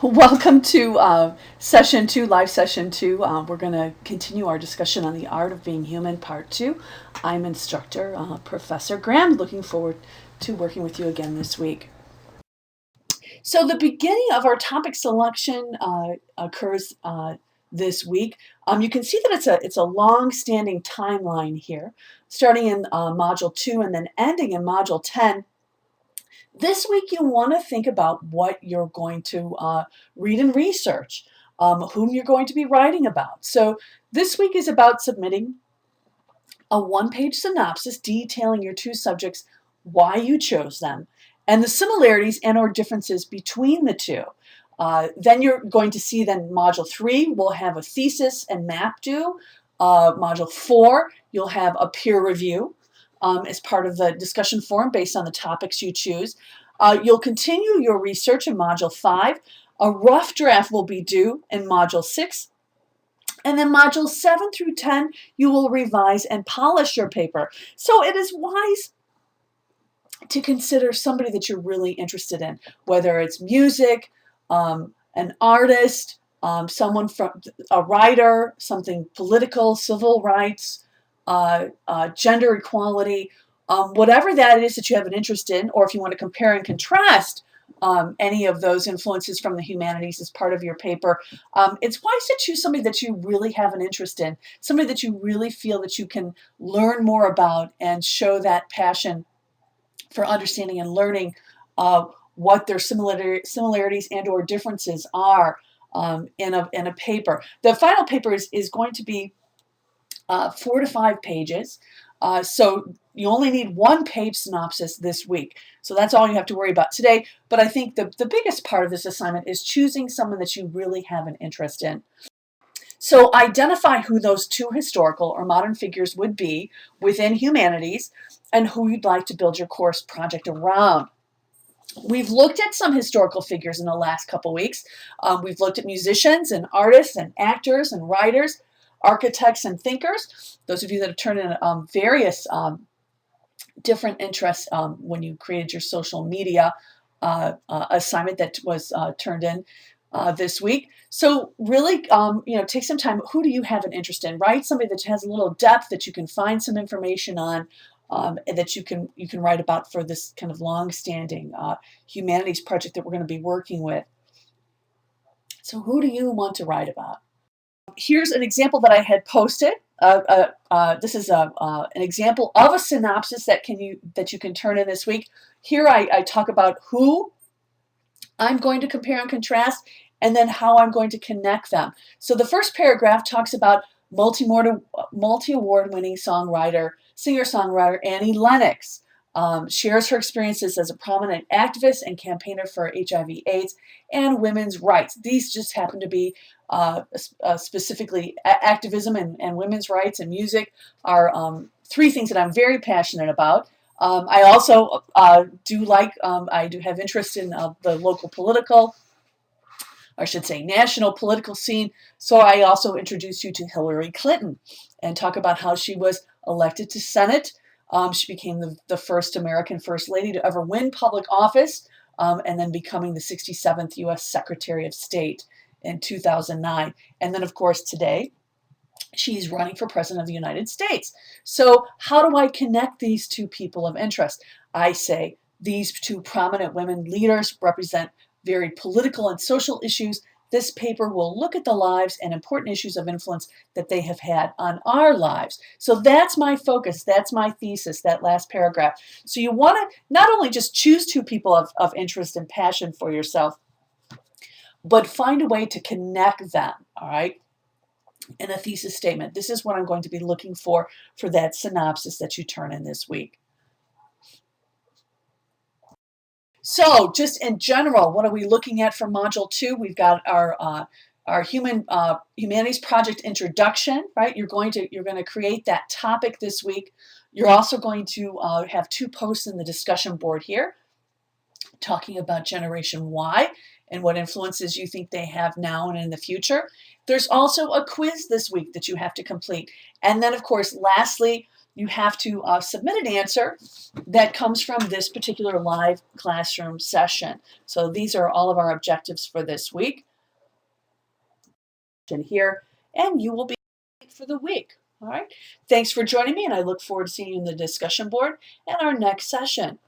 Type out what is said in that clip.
Welcome to session two, live session two. We're going to continue our discussion on the art of being human, part two. I'm instructor Professor Graham. Looking forward to working with you again this week. So the beginning of our topic selection occurs this week. You can see that it's a long-standing timeline here, starting in Module 2 and then ending in Module 10. This week, you want to think about what you're going to read and research, whom you're going to be writing about. So this week is about submitting a one-page synopsis detailing your two subjects, why you chose them, and the similarities and or differences between the two. Then you're going to see Module 3 will have a thesis and map due. Module 4, you'll have a peer review as part of the discussion forum based on the topics you choose. You'll continue your research in Module 5. A rough draft will be due in Module 6. And then Modules 7 through 10, you will revise and polish your paper. So it is wise to consider somebody that you're really interested in, whether it's music, an artist, someone from a writer, something political, civil rights, gender equality, whatever that is that you have an interest in, or if you want to compare and contrast any of those influences from the humanities as part of your paper, it's wise to choose somebody that you really have an interest in, somebody that you really feel that you can learn more about and show that passion for understanding and learning what their similarities and or differences are in a paper. The final paper is going to be 4 to 5 pages. So you only need one page synopsis this week. So that's all you have to worry about today. But I think the biggest part of this assignment is choosing someone that you really have an interest in. So identify who those two historical or modern figures would be within humanities and who you'd like to build your course project around. We've looked at some historical figures in the last couple weeks. We've looked at musicians and artists and actors and writers, architects and thinkers. Those of you that have turned in various different interests when you created your social media assignment that was turned in this week. So really, take some time. Who do you have an interest in? Write somebody that has a little depth that you can find some information on, and that you can write about for this kind of long-standing humanities project that we're going to be working with. So who do you want to write about? Here's an example that I had posted. This is an example of a synopsis that you can turn in this week. Here I talk about who I'm going to compare and contrast, and then how I'm going to connect them. So the first paragraph talks about multi-award winning singer-songwriter Annie Lennox. Shares her experiences as a prominent activist and campaigner for HIV/AIDS and women's rights. These just happen to be specifically activism and women's rights and music are three things that I'm very passionate about. I also I do have interest in the local political, or I should say national political scene. So I also introduce you to Hillary Clinton and talk about how she was elected to Senate. She became the first American First Lady to ever win public office, and then becoming the 67th U.S. Secretary of State in 2009. And then, of course, today, she's running for President of the United States. So how do I connect these two people of interest? I say these two prominent women leaders represent very political and social issues. This paper will look at the lives and important issues of influence that they have had on our lives. So that's my focus. That's my thesis, that last paragraph. So you want to not only just choose two people of interest and passion for yourself, but find a way to connect them, all right, in a thesis statement. This is what I'm going to be looking for that synopsis that you turn in this week. So just in general, what are we looking at for Module 2? We've got our humanities project introduction, right? You're going to create that topic this week. You're also going to have 2 posts in the discussion board here talking about Generation Y and what influences you think they have now and in the future. There's also a quiz this week that you have to complete. And then, of course, lastly, you have to submit an answer that comes from this particular live classroom session. So these are all of our objectives for this week. And here, and you will be for the week. All right. Thanks for joining me, and I look forward to seeing you in the discussion board and our next session.